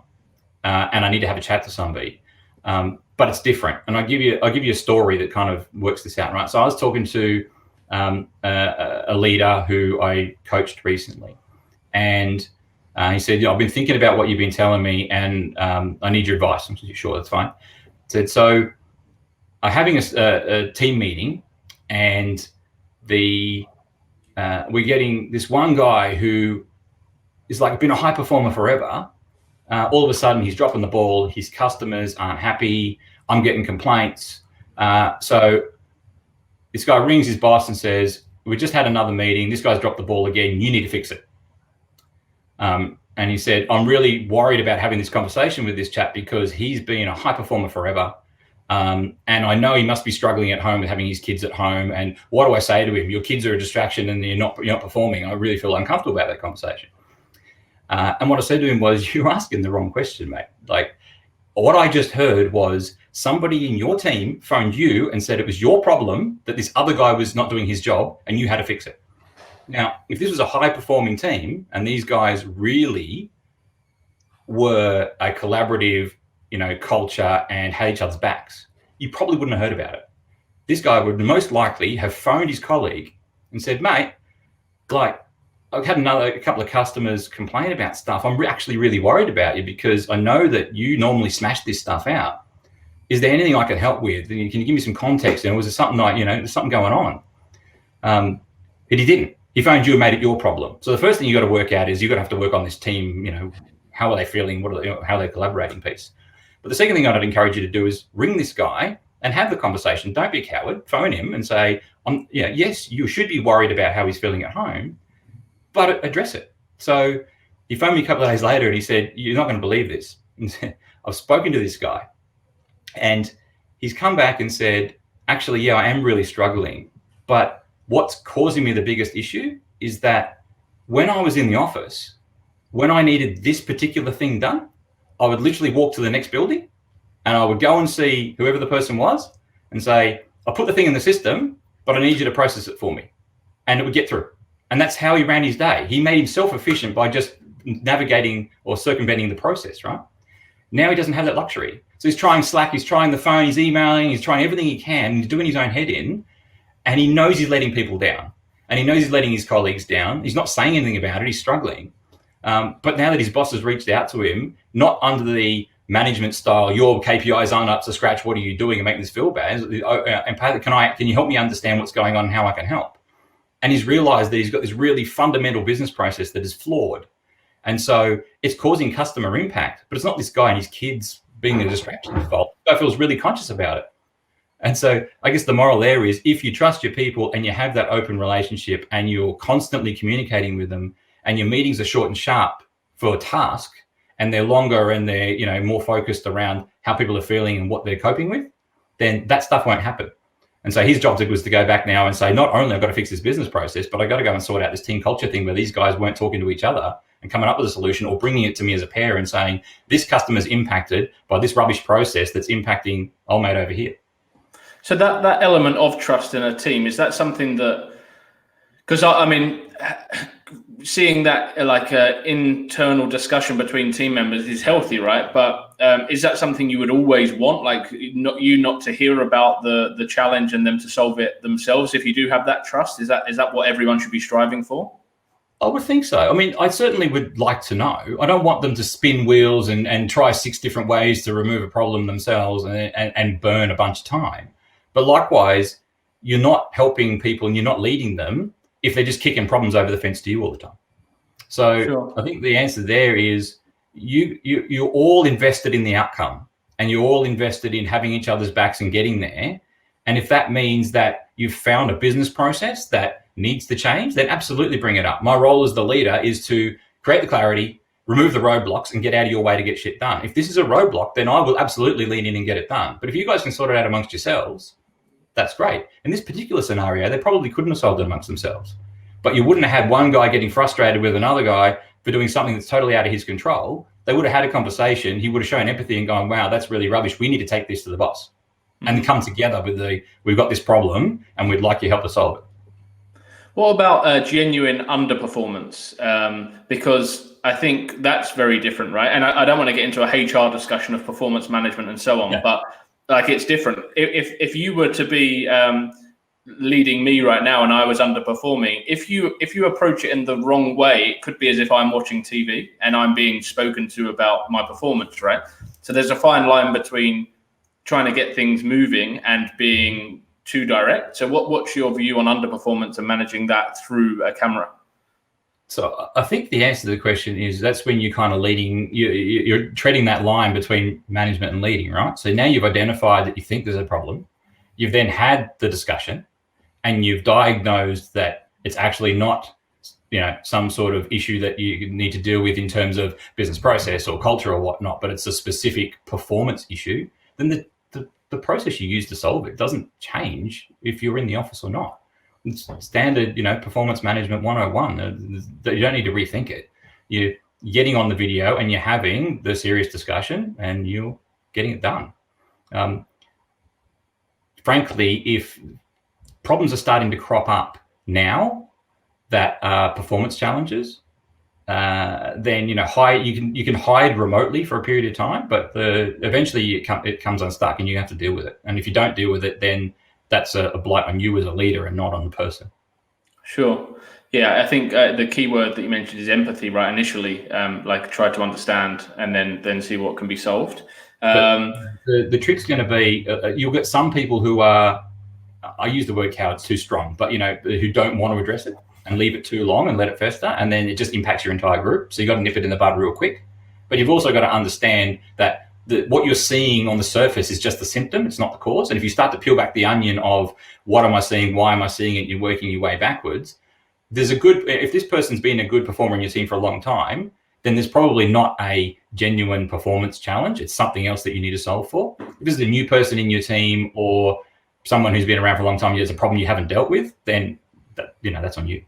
and I need to have a chat to somebody. But it's different. And I'll give you a story that kind of works this out, right? So I was talking to a leader who I coached recently, and he said, I've been thinking about what you've been telling me, and I need your advice. I'm sure that's fine. I said, so I'm having a team meeting, and we're getting this one guy who is like been a high performer forever. All of a sudden, he's dropping the ball. His customers aren't happy. I'm getting complaints. So this guy rings his boss and says, we just had another meeting. This guy's dropped the ball again. You need to fix it. And he said, I'm really worried about having this conversation with this chap because he's been a high performer forever. And I know he must be struggling at home with having his kids at home. And what do I say to him? Your kids are a distraction and you're not performing. I really feel uncomfortable about that conversation. And what I said to him was, you're asking the wrong question, mate. Like, what I just heard was somebody in your team phoned you and said it was your problem that this other guy was not doing his job and you had to fix it. Now, if this was a high-performing team and these guys really were a collaborative, culture and had each other's backs, you probably wouldn't have heard about it. This guy would most likely have phoned his colleague and said, mate, like, I've had a couple of customers complain about stuff. I'm actually really worried about you because I know that you normally smash this stuff out. Is there anything I can help with? Can you give me some context? And was there something like, there's something going on? But he didn't. He phoned you and made it your problem. So the first thing you got to work out is you got to have to work on this team. How are they feeling? How are they collaborating piece? But the second thing I'd encourage you to do is ring this guy and have the conversation. Don't be a coward. Phone him and say, yes, you should be worried about how he's feeling at home, but address it. So he phoned me a couple of days later and he said, you're not going to believe this. I've spoken to this guy and he's come back and said, actually, yeah, I am really struggling. But what's causing me the biggest issue is that when I was in the office, when I needed this particular thing done, I would literally walk to the next building and I would go and see whoever the person was and say, I put the thing in the system, but I need you to process it for me. And it would get through. And that's how he ran his day. He made himself efficient by just navigating or circumventing the process, right? Now he doesn't have that luxury. So he's trying Slack, he's trying the phone, he's emailing, he's trying everything he can, he's doing his own head in, and he knows he's letting people down. And he knows he's letting his colleagues down. He's not saying anything about it, he's struggling. But now that his boss has reached out to him, not under the management style, your KPIs aren't up to scratch, what are you doing and making this feel bad? And can you help me understand what's going on and how I can help? And he's realized that he's got this really fundamental business process that is flawed. And so it's causing customer impact, but it's not this guy and his kids being a distraction's fault. The guy feels really conscious about it. And so I guess the moral there is if you trust your people and you have that open relationship and you're constantly communicating with them and your meetings are short and sharp for a task and they're longer and they're more focused around how people are feeling and what they're coping with, then that stuff won't happen. And so his job was to go back now and say, not only I've got to fix this business process, but I've got to go and sort out this team culture thing where these guys weren't talking to each other and coming up with a solution or bringing it to me as a pair and saying, this customer's impacted by this rubbish process that's impacting old mate over here. So that element of trust in a team, is that something that, because I mean, seeing that like internal discussion between team members is healthy, right? But is that something you would always want, like not to hear about the challenge and them to solve it themselves? If you do have that trust, is that what everyone should be striving for? I would think so. I mean, I certainly would like to know. I don't want them to spin wheels and try 6 different ways to remove a problem themselves and burn a bunch of time. But likewise, you're not helping people and you're not leading them if they're just kicking problems over the fence to you all the time. So sure. I think the answer there is you're all invested in the outcome and you're all invested in having each other's backs and getting there. And if that means that you've found a business process that needs to change, then absolutely bring it up. My role as the leader is to create the clarity, remove the roadblocks and get out of your way to get shit done. If this is a roadblock, then I will absolutely lean in and get it done. But if you guys can sort it out amongst yourselves, that's great. In this particular scenario, they probably couldn't have solved it amongst themselves. But you wouldn't have had one guy getting frustrated with another guy for doing something that's totally out of his control. They would have had a conversation. He would have shown empathy and gone, wow, that's really rubbish. We need to take this to the boss. and come together with we've got this problem and we'd like your help to solve it. What about genuine underperformance? Because I think that's very different, right? And I don't want to get into a HR discussion of performance management and so on, but like it's different. If you were to be leading me right now and I was underperforming, if you approach it in the wrong way, it could be as if I'm watching TV and I'm being spoken to about my performance, right? So there's a fine line between trying to get things moving and being too direct. So what's your view on underperformance and managing that through a camera? So I think the answer to the question is that's when you're kind of leading, you're treading that line between management and leading, right? So now you've identified that you think there's a problem. You've then had the discussion and you've diagnosed that it's actually not, some sort of issue that you need to deal with in terms of business process or culture or whatnot, but it's a specific performance issue. Then the process you use to solve it doesn't change if you're in the office or not. It's standard, performance management 101. You don't need to rethink it. You're getting on the video and you're having the serious discussion and you're getting it done. Frankly, if problems are starting to crop up now that are performance challenges, then you can hide remotely for a period of time, but eventually it comes unstuck and you have to deal with it. And if you don't deal with it, then that's a blight on you as a leader and not on the person. Sure. Yeah, I think the key word that you mentioned is empathy, right? Initially, like try to understand and then see what can be solved. The trick's going to be you'll get some people who are, I use the word coward's too strong, but who don't want to address it and leave it too long and let it fester, and then it just impacts your entire group. So you got to nip it in the bud real quick. But you've also got to understand that what you're seeing on the surface is just the symptom, it's not the cause. And if you start to peel back the onion of what am I seeing, why am I seeing it, you're working your way backwards. If this person's been a good performer in your team for a long time, then there's probably not a genuine performance challenge. It's something else that you need to solve for. If this is a new person in your team or someone who's been around for a long time, there's a problem you haven't dealt with, then that's on you.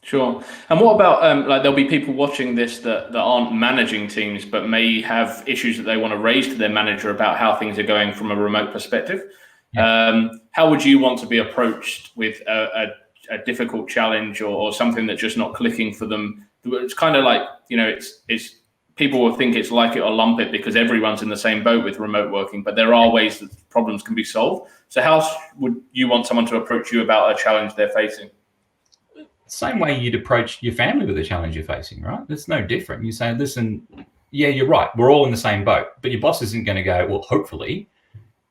Sure. And what about like there'll be people watching this that aren't managing teams but may have issues that they want to raise to their manager about how things are going from a remote perspective. Yeah. How would you want to be approached with a difficult challenge or something that's just not clicking for them? It's kind of like, it's people will think it's like it or lump it because everyone's in the same boat with remote working, but there are ways that problems can be solved. So how would you want someone to approach you about a challenge they're facing? Same way you'd approach your family with a challenge you're facing, right? It's no different. You say, listen, yeah, you're right. We're all in the same boat, but your boss isn't going to go, well, hopefully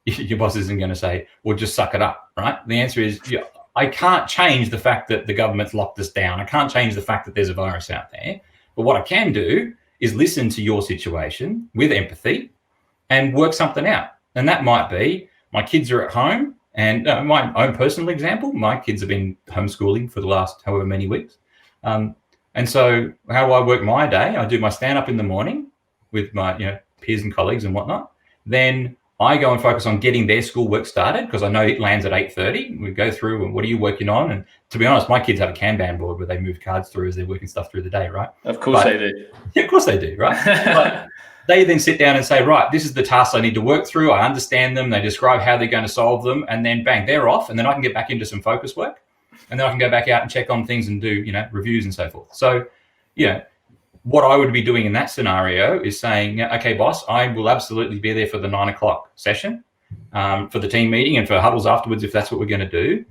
your boss isn't going to say, well, just suck it up, right? The answer is, yeah, I can't change the fact that the government's locked us down. I can't change the fact that there's a virus out there. But what I can do is listen to your situation with empathy and work something out. And that might be my kids are at home. And my own personal example, my kids have been homeschooling for the last however many weeks. And so how do I work my day? I do my stand-up in the morning with my peers and colleagues and whatnot. Then I go and focus on getting their schoolwork started because I know it lands at 8:30. We go through and what are you working on? And to be honest, my kids have a Kanban board where they move cards through as they're working stuff through the day, right? Of course they do. Yeah, of course they do, right? But they then sit down and say, right, this is the tasks I need to work through. I understand them. They describe how they're going to solve them. And then bang, they're off. And then I can get back into some focus work. And then I can go back out and check on things and do, reviews and so forth. So, what I would be doing in that scenario is saying, okay, boss, I will absolutely be there for the 9 o'clock session, for the team meeting and for huddles afterwards, if that's what we're going to do.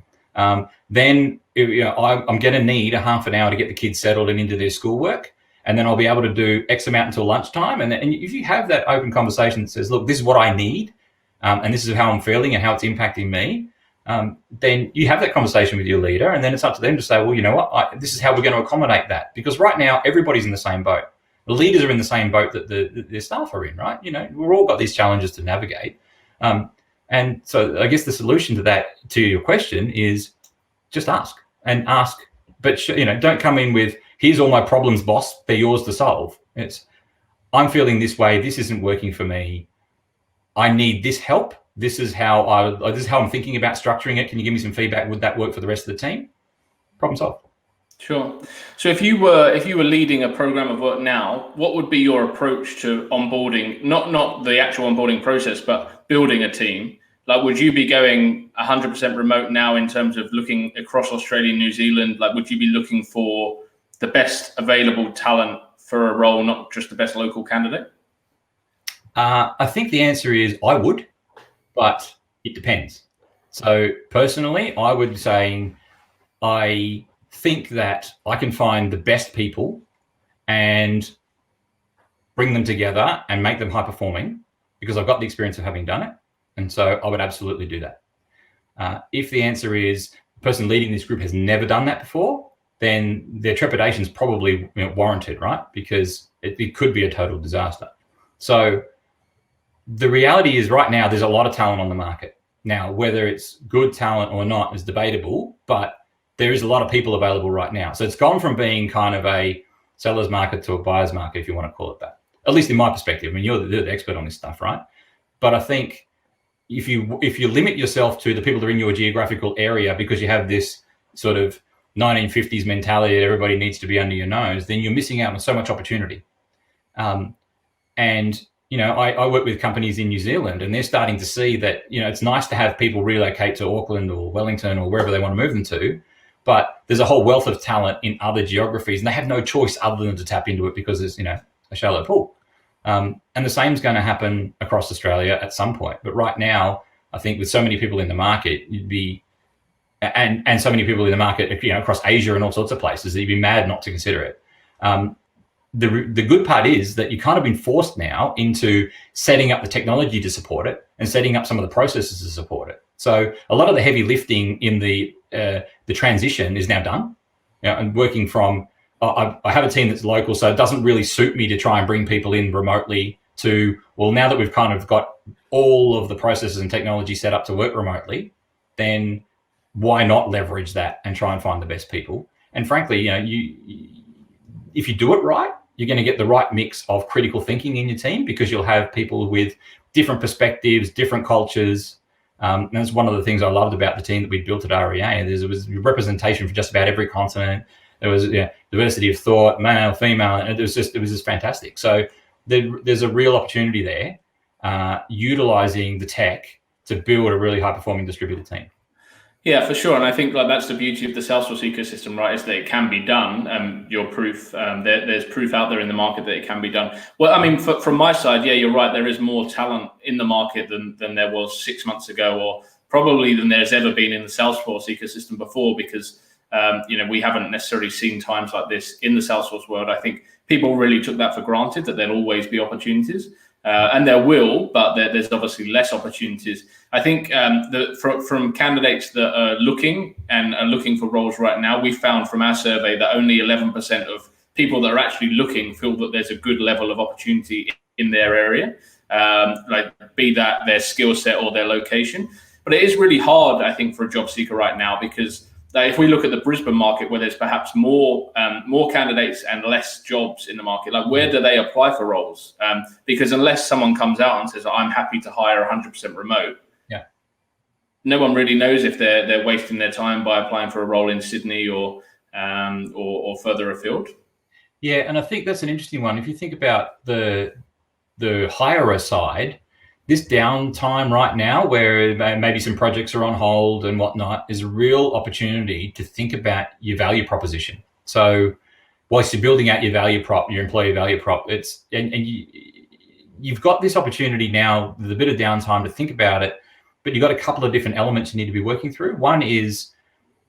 Then, I'm going to need a half an hour to get the kids settled and into their schoolwork. And then I'll be able to do X amount until lunchtime. And if you have that open conversation that says, look, this is what I need, and this is how I'm feeling and how it's impacting me, then you have that conversation with your leader. And then it's up to them to say, well, you know what, this is how we're going to accommodate that. Because right now, everybody's in the same boat. The leaders are in the same boat that their staff are in, right? We've all got these challenges to navigate. And so I guess the solution to that, to your question, is just ask. But don't come in with, here's all my problems, boss. They're yours to solve. I'm feeling this way. This isn't working for me. I need this help. This is how I'm thinking about structuring it. Can you give me some feedback? Would that work for the rest of the team? Problem solved. Sure. So if you were leading a program of work now, what would be your approach to onboarding? Not the actual onboarding process, but building a team. Like, would you be going 100% remote now in terms of looking across Australia and New Zealand? Like, would you be looking for the best available talent for a role, not just the best local candidate? I think the answer is I would, but it depends. So personally, I would say I think that I can find the best people and bring them together and make them high performing because I've got the experience of having done it. And so I would absolutely do that. If the answer is the person leading this group has never done that before, then their trepidation is probably warranted, right? Because it could be a total disaster. So the reality is right now, there's a lot of talent on the market. Now, whether it's good talent or not is debatable, but there is a lot of people available right now. So it's gone from being kind of a seller's market to a buyer's market, if you want to call it that, at least in my perspective. I mean, you're the expert on this stuff, right? But I think if you limit yourself to the people that are in your geographical area because you have this sort of 1950s mentality that everybody needs to be under your nose, then you're missing out on so much opportunity. And I work with companies in New Zealand, and they're starting to see that it's nice to have people relocate to Auckland or Wellington or wherever they want to move them to, but there's a whole wealth of talent in other geographies, and they have no choice other than to tap into it because there's a shallow pool. And the same is going to happen across Australia at some point. But right now, I think with so many people in the market, and so many people in the market, across Asia and all sorts of places, that you'd be mad not to consider it. The good part is that you've kind of been forced now into setting up the technology to support it and setting up some of the processes to support it. So a lot of the heavy lifting in the transition is now done. And working from, I have a team that's local, so it doesn't really suit me to try and bring people in remotely to, well, now that we've kind of got all of the processes and technology set up to work remotely, then why not leverage that and try and find the best people? And frankly, if you do it right, you're going to get the right mix of critical thinking in your team because you'll have people with different perspectives, different cultures. And that's one of the things I loved about the team that we built at REA. There was representation for just about every continent. There was diversity of thought, male, female, and it was just fantastic. So there's a real opportunity there, utilizing the tech to build a really high-performing distributed team. Yeah, for sure. And I think that's the beauty of the Salesforce ecosystem, right? Is that it can be done. Your proof, there's proof out there in the market that it can be done. Well, I mean, from my side, yeah, you're right. There is more talent in the market than there was 6 months ago, or probably than there's ever been in the Salesforce ecosystem before, because we haven't necessarily seen times like this in the Salesforce world. I think people really took that for granted, that there'll always be opportunities. And there will, but there's obviously less opportunities. I think from candidates that are looking for roles right now, we found from our survey that only 11% of people that are actually looking feel that there's a good level of opportunity in their area, like be that their skill set or their location. But it is really hard, I think, for a job seeker right now, because if we look at the Brisbane market, where there's perhaps more candidates and less jobs in the market, like where do they apply for roles? Because unless someone comes out and says, I'm happy to hire 100% remote, no one really knows if they're wasting their time by applying for a role in Sydney or further afield. Yeah, and I think that's an interesting one. If you think about the hirer side, this downtime right now, where maybe some projects are on hold and whatnot, is a real opportunity to think about your value proposition. So, whilst you're building out your value prop, your employee value prop, you've got this opportunity now with a bit of downtime to think about it. But you've got a couple of different elements you need to be working through. One is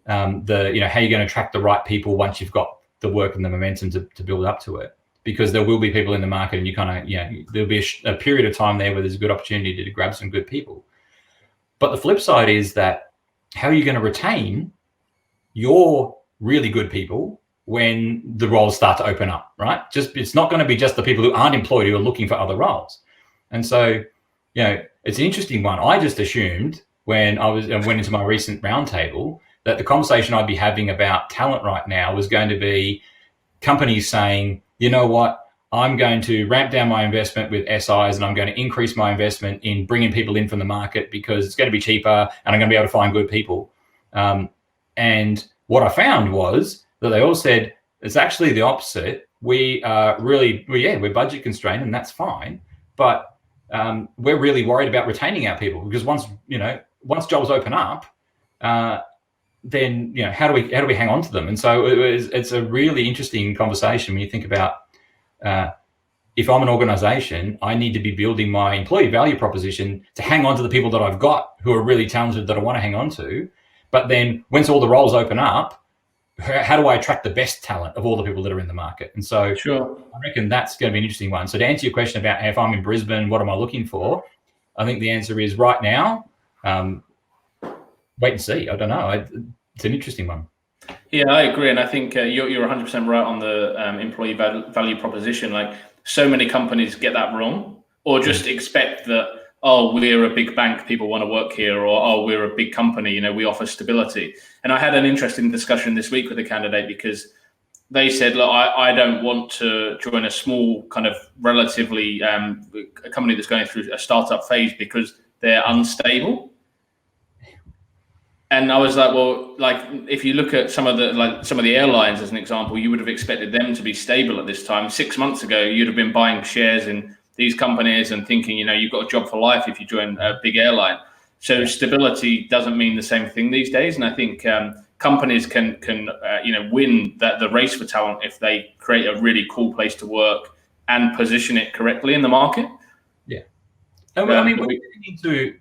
how you're going to attract the right people once you've got the work and the momentum to build up to it. Because there will be people in the market, and you kind of, there'll be a period of time there where there's a good opportunity to grab some good people. But the flip side is that how are you going to retain your really good people when the roles start to open up, right? It's not going to be just the people who aren't employed who are looking for other roles. And so, it's an interesting one. I just assumed when I went into my recent roundtable that the conversation I'd be having about talent right now was going to be companies saying, you know what, I'm going to ramp down my investment with SIs, and I'm going to increase my investment in bringing people in from the market because it's going to be cheaper and I'm going to be able to find good people. And what I found was that they all said, it's actually the opposite. We are we're budget constrained, and that's fine. But we're really worried about retaining our people, because once jobs open up, then how do we hang on to them? And so it's a really interesting conversation when you think about if I'm an organization, I need to be building my employee value proposition to hang on to the people that I've got who are really talented that I want to hang on to. But then once all the roles open up, how do I attract the best talent of all the people that are in the market? And so Sure. I reckon that's going to be an interesting one. So to answer your question about if I'm in Brisbane, what am I looking for? I think the answer is right now, wait and see. I don't know. It's an interesting one. Yeah, I agree. And I think you're 100% right on the employee value proposition. Like, so many companies get that wrong, or just expect that, oh, we're a big bank, people want to work here, or, oh, we're a big company, we offer stability. And I had an interesting discussion this week with a candidate, because they said, look, I don't want to join a small kind of relatively a company that's going through a startup phase because they're unstable. And I was like, well, like, if you look at some of the airlines as an example, you would have expected them to be stable at this time. 6 months ago, you'd have been buying shares in these companies and thinking, you've got a job for life if you join a big airline. So stability doesn't mean the same thing these days. And I think companies can win the race for talent if they create a really cool place to work and position it correctly in the market. Yeah. And I mean,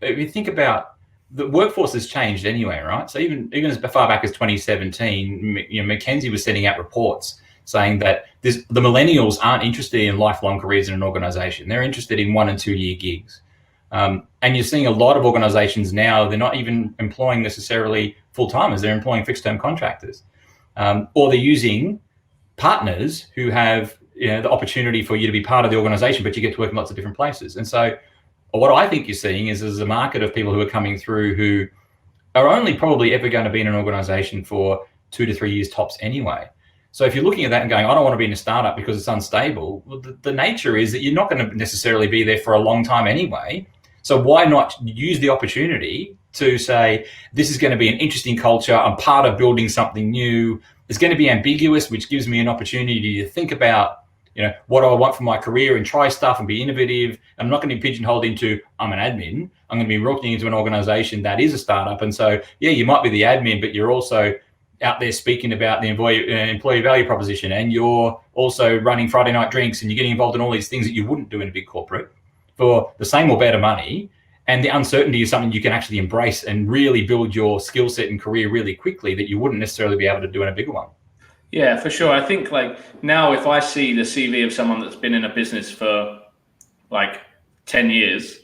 if you think about, the workforce has changed anyway, right? So even as far back as 2017, McKinsey was sending out reports saying that the millennials aren't interested in lifelong careers in an organization. They're interested in 1 and 2 year gigs. And you're seeing a lot of organizations now, they're not even employing necessarily full-timers, they're employing fixed-term contractors. Or they're using partners who have the opportunity for you to be part of the organization, but you get to work in lots of different places. And so what I think you're seeing is there's a market of people who are coming through who are only probably ever going to be in an organization for 2 to 3 years tops anyway. So if you're looking at that and going, I don't want to be in a startup because it's unstable, well, the nature is that you're not going to necessarily be there for a long time anyway. So why not use the opportunity to say, this is going to be an interesting culture, I'm part of building something new, it's going to be ambiguous, which gives me an opportunity to think about what do I want for my career and try stuff and be innovative. I'm not going to be pigeonholed into, I'm an admin. I'm going to be walking into an organization that is a startup. And so, yeah, you might be the admin, but you're also out there speaking about the employee value proposition, and you're also running Friday night drinks, and you're getting involved in all these things that you wouldn't do in a big corporate for the same or better money. And the uncertainty is something you can actually embrace and really build your skill set and career really quickly that you wouldn't necessarily be able to do in a bigger one. Yeah, for sure. I think now if I see the CV of someone that's been in a business for 10 years,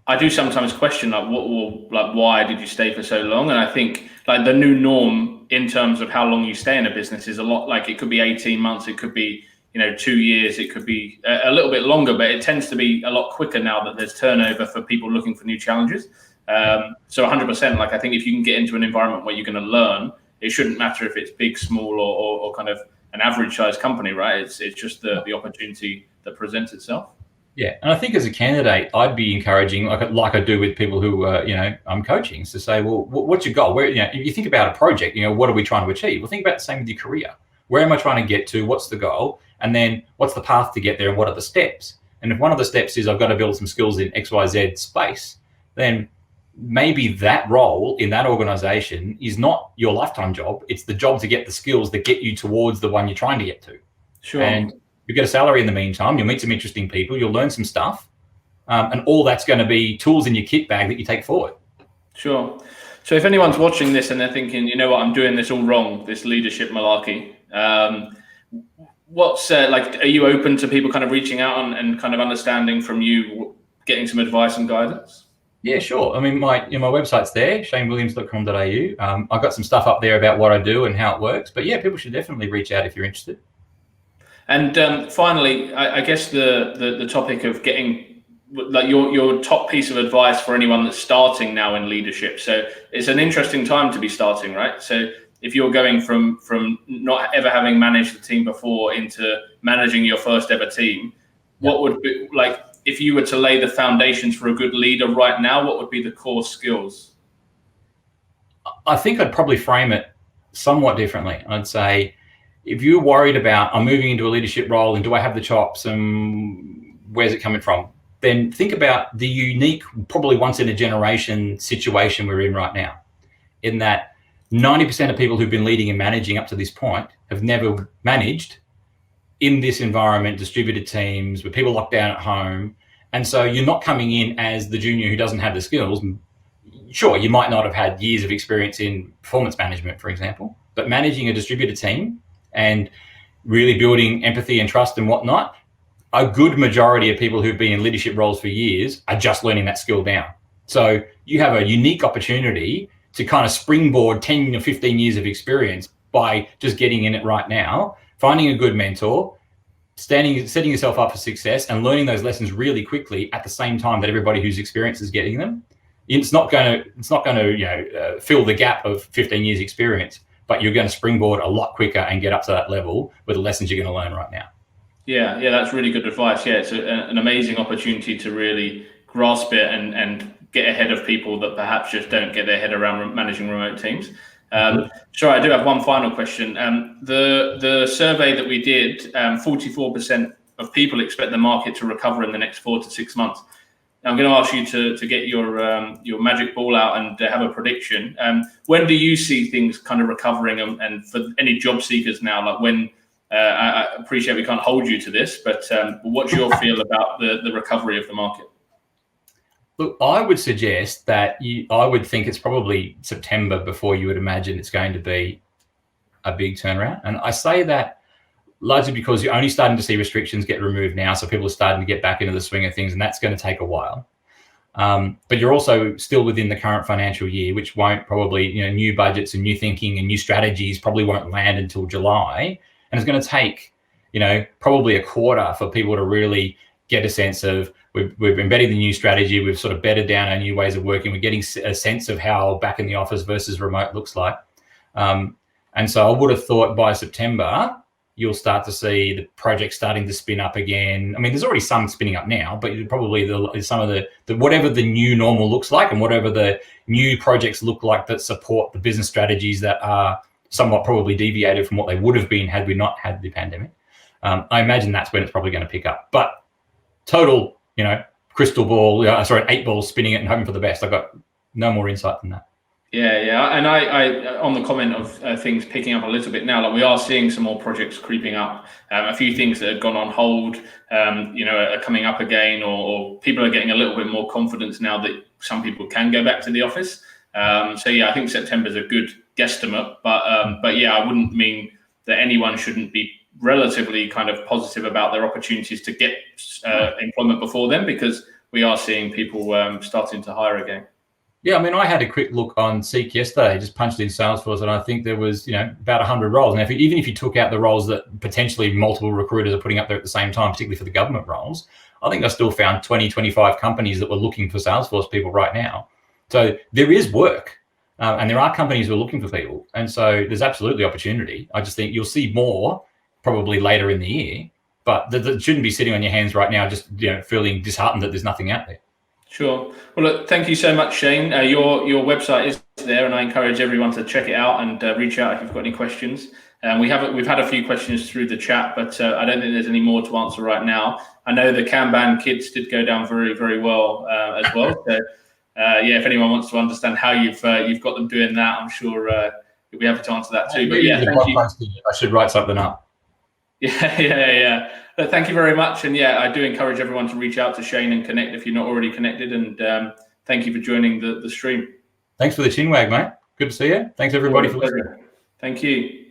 I do sometimes question why did you stay for so long? And I think the new norm in terms of how long you stay in a business is a lot. It could be 18 months, it could be 2 years, it could be a little bit longer, but it tends to be a lot quicker now that there's turnover for people looking for new challenges. So 100%, I think if you can get into an environment where you're going to learn, it shouldn't matter if it's big, small, or kind of an average size company, right? It's just the opportunity that presents itself. Yeah, and I think as a candidate, I'd be encouraging, like I do with people who I'm coaching, is to say, well, what's your goal? Where if you think about a project, what are we trying to achieve? Well, think about the same with your career. Where am I trying to get to? What's the goal? And then what's the path to get there? And what are the steps? And if one of the steps is I've got to build some skills in XYZ space, then maybe that role in that organization is not your lifetime job. It's the job to get the skills that get you towards the one you're trying to get to. Sure. And you get a salary in the meantime. You'll meet some interesting people. You'll learn some stuff. And all that's going to be tools in your kit bag that you take forward. Sure. So if anyone's watching this and they're thinking, you know what, I'm doing this all wrong, this leadership malarkey, what's are you open to people kind of reaching out and kind of understanding from you, getting some advice and guidance? Yeah, sure. I mean, my website's there, shanewilliams.com.au. I've got some stuff up there about what I do and how it works. But yeah, people should definitely reach out if you're interested. And finally, I guess the topic of getting your top piece of advice for anyone that's starting now in leadership. So it's an interesting time to be starting, right? So if you're going from not ever having managed a team before into managing your first ever team, what would be if you were to lay the foundations for a good leader right now, what would be the core skills? I think I'd probably frame it somewhat differently. I'd say, if you're worried about, I'm moving into a leadership role and do I have the chops and where's it coming from? then think about the unique, probably once in a generation situation we're in right now, in that 90% of people who've been leading and managing up to this point have never managed in this environment, distributed teams with people locked down at home. And so you're not coming in as the junior who doesn't have the skills. Sure, you might not have had years of experience in performance management, for example, but managing a distributed team and really building empathy and trust and whatnot, a good majority of people who've been in leadership roles for years are just learning that skill now. So you have a unique opportunity to kind of springboard 10 or 15 years of experience by just getting in it right now, finding a good mentor, setting yourself up for success and learning those lessons really quickly at the same time that everybody who's experienced is getting them. It's not going to fill the gap of 15 years experience, but you're going to springboard a lot quicker and get up to that level with the lessons you're going to learn right now. Yeah, that's really good advice. Yeah, it's an amazing opportunity to really grasp it and get ahead of people that perhaps just don't get their head around managing remote teams. Sure, I do have one final question. The survey that we did, 44% of people expect the market to recover in the next 4 to 6 months. I'm going to ask you to get your magic ball out and have a prediction. When do you see things kind of recovering? And for any job seekers now, like when? I appreciate we can't hold you to this, but what's your feel about the recovery of the market? Look, I would suggest that I would think it's probably September before you would imagine it's going to be a big turnaround. And I say that largely because you're only starting to see restrictions get removed now. So people are starting to get back into the swing of things, and that's going to take a while. But you're also still within the current financial year, which won't probably, new budgets and new thinking and new strategies probably won't land until July. And it's going to take, probably a quarter for people to really get a sense of we've embedded the new strategy. We've sort of bedded down our new ways of working. We're getting a sense of how back in the office versus remote looks like. And so I would have thought by September, you'll start to see the project starting to spin up again. I mean, there's already some spinning up now, but probably some of the whatever the new normal looks like and whatever the new projects look like that support the business strategies that are somewhat probably deviated from what they would have been had we not had the pandemic. I imagine that's when it's probably going to pick up. But total, crystal ball, 8 balls spinning it and hoping for the best. I've got no more insight than that. Yeah. And I on the comment of things picking up a little bit now, like we are seeing some more projects creeping up. A few things that had gone on hold, are coming up again, or people are getting a little bit more confidence now that some people can go back to the office. I think September is a good guesstimate, but I wouldn't mean that anyone shouldn't be relatively kind of positive about their opportunities to get employment before then, because we are seeing people starting to hire again. Yeah, I mean, I had a quick look on Seek yesterday, just punched in Salesforce, and I think there was, about 100 roles. And even if you took out the roles that potentially multiple recruiters are putting up there at the same time, particularly for the government roles, I think I still found 20, 25 companies that were looking for Salesforce people right now. So there is work, and there are companies who are looking for people. And so there's absolutely opportunity. I just think you'll see more probably later in the year, but that shouldn't be sitting on your hands right now, just feeling disheartened that there's nothing out there. Sure. Well, look, thank you so much, Shane. Your website is there, and I encourage everyone to check it out and reach out if you've got any questions. We've had a few questions through the chat, but I don't think there's any more to answer right now. I know the Kanban kits did go down very, very well as well. So, if anyone wants to understand how you've got them doing that, I'm sure you'll be able to answer that too. But thank you. I should write something up. Yeah. Thank you very much. And I do encourage everyone to reach out to Shane and connect if you're not already connected. And thank you for joining the stream. Thanks for the chinwag, mate. Good to see you. Thanks everybody for listening. Thank you.